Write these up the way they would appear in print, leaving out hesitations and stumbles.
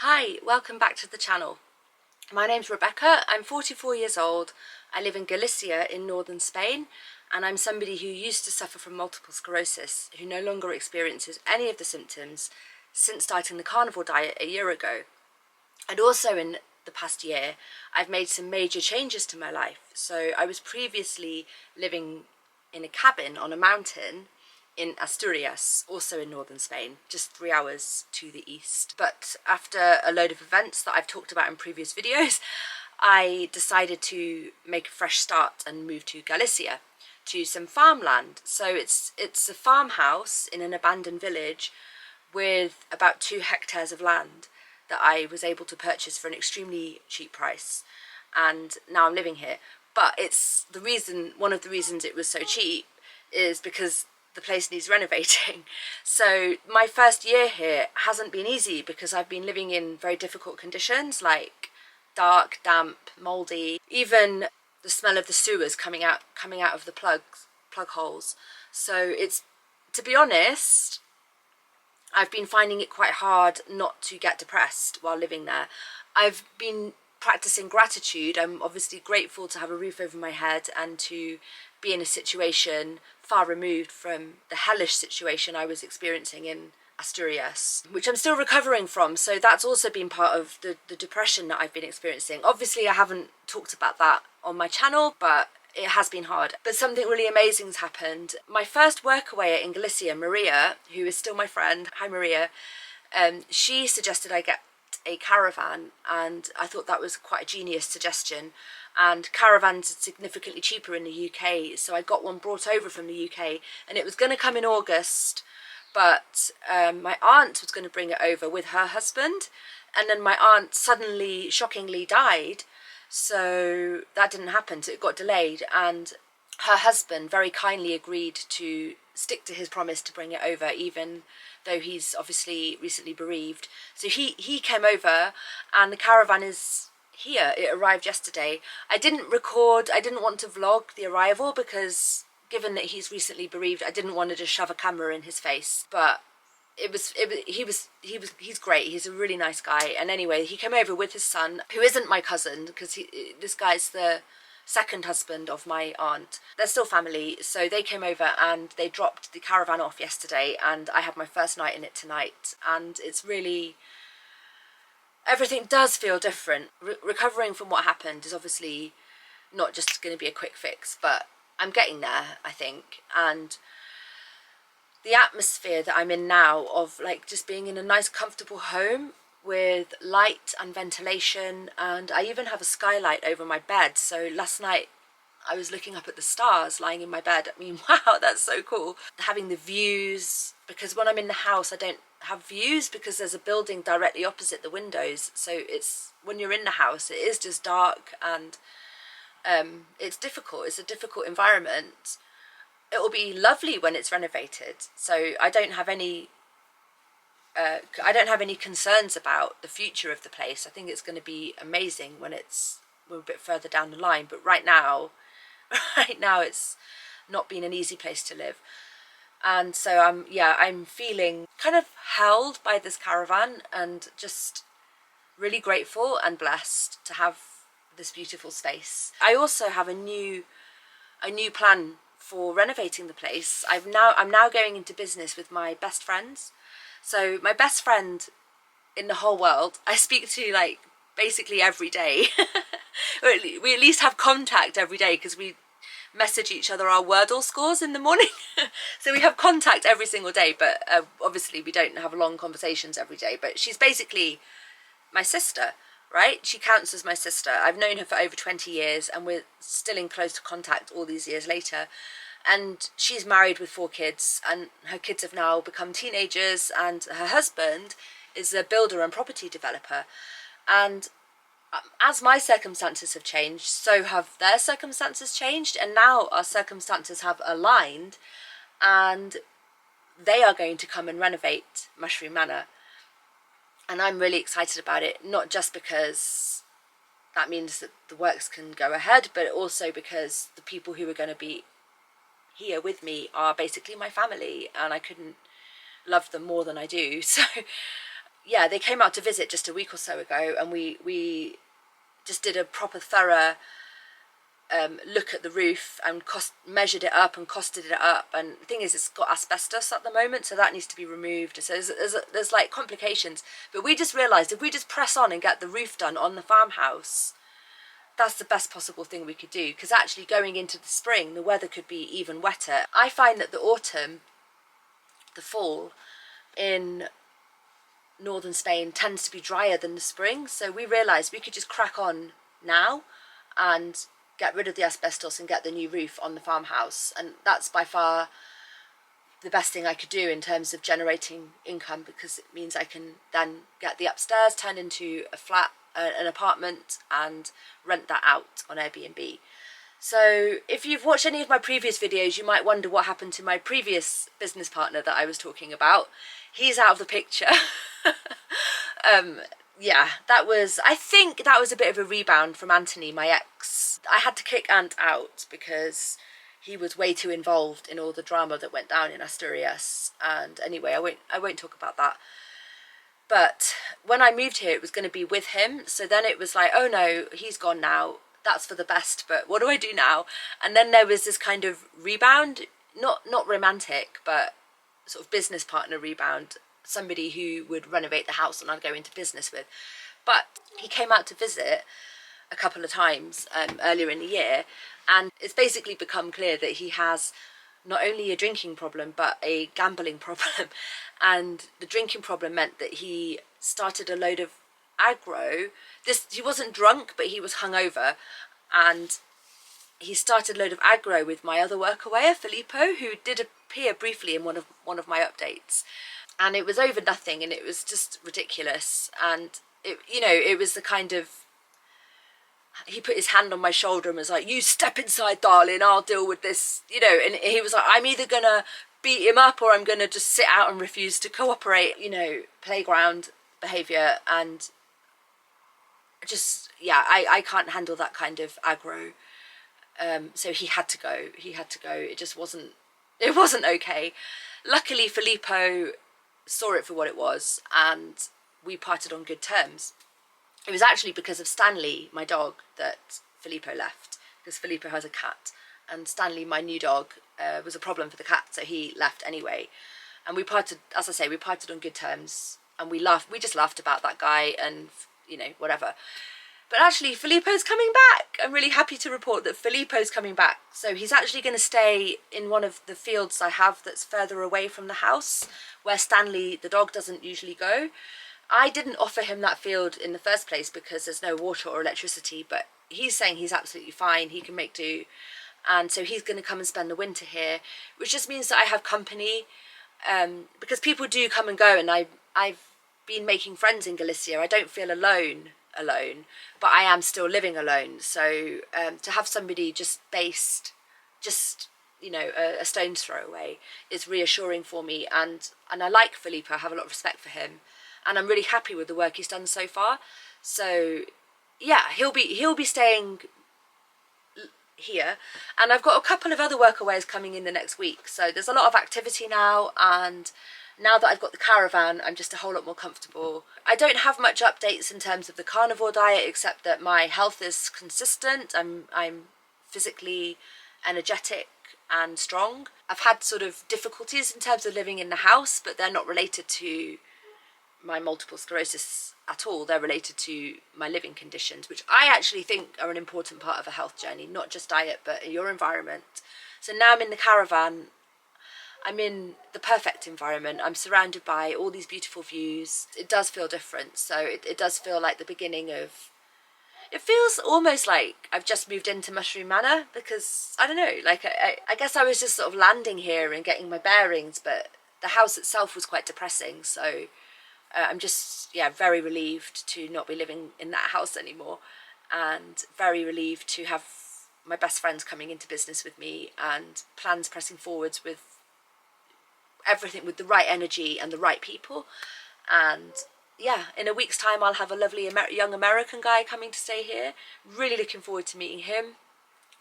Hi, welcome back to the channel. My name's Rebecca, I'm 44 years old, I live in Galicia in northern Spain, and I'm somebody who used to suffer from multiple sclerosis, who no longer experiences any of the symptoms since starting the carnivore diet a year ago. And also in the past year, I've made some major changes to my life. So I was previously living in a cabin on a mountain in Asturias, also in northern Spain, just 3 hours to the east. But after a load of events that I've talked about in previous videos, I decided to make a fresh start and move to Galicia, to some farmland. So it's a farmhouse in an abandoned village with about 2 hectares of land that I was able to purchase for an extremely cheap price, and now I'm living here. But it's one of the reasons it was so cheap is because the place needs renovating. So my first year here hasn't been easy because I've been living in very difficult conditions, like dark, damp, mouldy, even the smell of the sewers coming out of the plug holes. So it's, to be honest, I've been finding it quite hard not to get depressed while living there. I've been practicing gratitude. I'm obviously grateful to have a roof over my head and to be in a situation far removed from the hellish situation I was experiencing in Asturias, which I'm still recovering from. So that's also been part of the depression that I've been experiencing. Obviously, I haven't talked about that on my channel, but it has been hard. But something really amazing has happened. My first workaway in Galicia, Maria, who is still my friend, hi Maria, she suggested I get a caravan, and I thought that was quite a genius suggestion. And caravans are significantly cheaper in the UK, so I got one brought over from the UK, and it was going to come in August, but my aunt was going to bring it over with her husband, and then my aunt suddenly, shockingly died, so that didn't happen, so it got delayed, and her husband very kindly agreed to stick to his promise to bring it over, even though he's obviously recently bereaved. So he came over, and the caravan is here. It arrived yesterday. I didn't want to vlog the arrival because given that he's recently bereaved, I didn't want to just shove a camera in his face, but he's great. He's a really nice guy. And anyway, he came over with his son, who isn't my cousin, because this guy's the second husband of my aunt. They're still family, so they came over and they dropped the caravan off yesterday, and I had my first night in it tonight, and it's really, everything does feel different. Recovering from what happened is obviously not just going to be a quick fix, but I'm getting there, I think. And the atmosphere that I'm in now of like just being in a nice comfortable home with light and ventilation, and I even have a skylight over my bed. So last night I was looking up at the stars lying in my bed. I mean, wow, that's so cool. Having the views, because when I'm in the house I don't have views because there's a building directly opposite the windows. So it's, when you're in the house it is just dark, and it's difficult. It's a difficult environment. It will be lovely when it's renovated, so I don't have any concerns about the future of the place. I think it's going to be amazing when we're a bit further down the line, but right now it's not been an easy place to live. And so I'm feeling kind of held by this caravan, and just really grateful and blessed to have this beautiful space. I also have a new plan for renovating the place. I'm now going into business with my best friends. So my best friend in the whole world, I speak to like basically every day. We at least have contact every day because we message each other our Wordle scores in the morning. So we have contact every single day, but obviously we don't have long conversations every day. But she's basically my sister, right? She counts as my sister. I've known her for over 20 years and we're still in close contact all these years later. And she's married with 4 kids, and her kids have now become teenagers, and her husband is a builder and property developer. And as my circumstances have changed, so have their circumstances changed, and now our circumstances have aligned, and they are going to come and renovate Mushroom Manor. And I'm really excited about it, not just because that means that the works can go ahead, but also because the people who are going to be here with me are basically my family, and I couldn't love them more than I do. So yeah, they came out to visit just a week or so ago, and we just did a proper thorough look at the roof and measured it up and costed it up. And the thing is, it's got asbestos at the moment, so that needs to be removed. So there's like complications. But we just realised if we just press on and get the roof done on the farmhouse, that's the best possible thing we could do, because actually going into the spring, the weather could be even wetter. I find that the autumn, the fall in northern Spain tends to be drier than the spring, so we realised we could just crack on now and get rid of the asbestos and get the new roof on the farmhouse. And that's by far the best thing I could do in terms of generating income, because it means I can then get the upstairs turned into a flat, an apartment, and rent that out on Airbnb. So if you've watched any of my previous videos, you might wonder what happened to my previous business partner that I was talking about. He's out of the picture. Yeah, I think that was a bit of a rebound from Anthony, my ex. I had to kick Ant out because he was way too involved in all the drama that went down in Asturias. And anyway, I won't talk about that. But when I moved here, it was going to be with him. So then it was like, oh no, he's gone now. That's for the best, but what do I do now? And then there was this kind of rebound, not romantic, but sort of business partner rebound. Somebody who would renovate the house and I'd go into business with. But he came out to visit a couple of times earlier in the year, and it's basically become clear that he has not only a drinking problem but a gambling problem. And the drinking problem meant that he started a load of aggro. He wasn't drunk, but he was hungover, and he started a load of aggro with my other workawayer, Filippo, who did appear briefly in one of my updates. And it was over nothing, and it was just ridiculous. And it was the kind of, he put his hand on my shoulder and was like, "You step inside, darling, I'll deal with this," and he was like, "I'm either gonna beat him up or I'm gonna just sit out and refuse to cooperate," playground behaviour. And just, yeah, I can't handle that kind of aggro. So he had to go. It just wasn't okay. Luckily, Filippo saw it for what it was, and we parted on good terms. It was actually because of Stanley, my dog, that Filippo left, because Filippo has a cat, and Stanley, my new dog, was a problem for the cat, so he left anyway. And we parted, as I say, we parted on good terms, and we just laughed about that guy, and whatever. But actually, Filippo's coming back. I'm really happy to report that Filippo's coming back. So he's actually going to stay in one of the fields I have that's further away from the house, where Stanley, the dog, doesn't usually go. I didn't offer him that field in the first place because there's no water or electricity, but he's saying he's absolutely fine, he can make do. And so he's going to come and spend the winter here, which just means that I have company, because people do come and go, and I've been making friends in Galicia. I don't feel alone, but I am still living alone. So to have somebody just based, a stone's throw away, is reassuring for me. And I like Filippo. I have a lot of respect for him, and I'm really happy with the work he's done so far. So yeah, he'll be staying here, and I've got a couple of other workaways coming in the next week. So there's a lot of activity now, and now that I've got the caravan, I'm just a whole lot more comfortable. I don't have much updates in terms of the carnivore diet, except that my health is consistent. I'm physically energetic and strong. I've had sort of difficulties in terms of living in the house, but they're not related to my multiple sclerosis at all. They're related to my living conditions, which I actually think are an important part of a health journey, not just diet, but your environment. So now I'm in the caravan. I'm in the perfect environment. I'm surrounded by all these beautiful views. It does feel different. So it does feel like the beginning of, it feels almost like I've just moved into Mushroom Manor, because I don't know, like I guess I was just sort of landing here and getting my bearings, but the house itself was quite depressing. So I'm just, very relieved to not be living in that house anymore, and very relieved to have my best friends coming into business with me, and plans pressing forwards with everything, with the right energy and the right people. And yeah, in a week's time I'll have a lovely young American guy coming to stay here. Really looking forward to meeting him.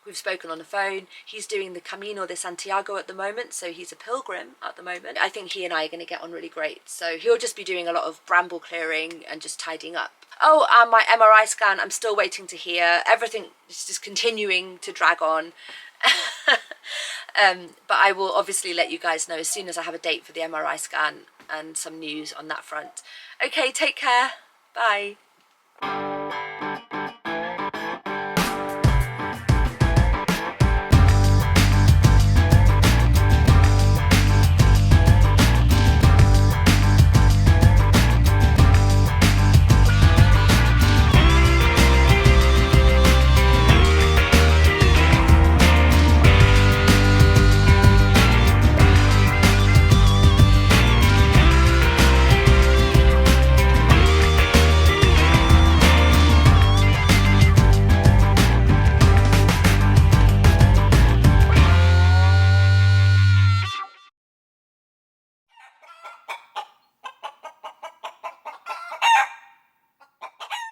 We've spoken on the phone. He's doing the Camino de Santiago at the moment, so he's a pilgrim at the moment. I think he and I are going to get on really great. So he'll just be doing a lot of bramble clearing and just tidying up. Oh, and my MRI scan, I'm still waiting to hear. Everything is just continuing to drag on. But I will obviously let you guys know as soon as I have a date for the MRI scan and some news on that front. Okay, take care. Bye.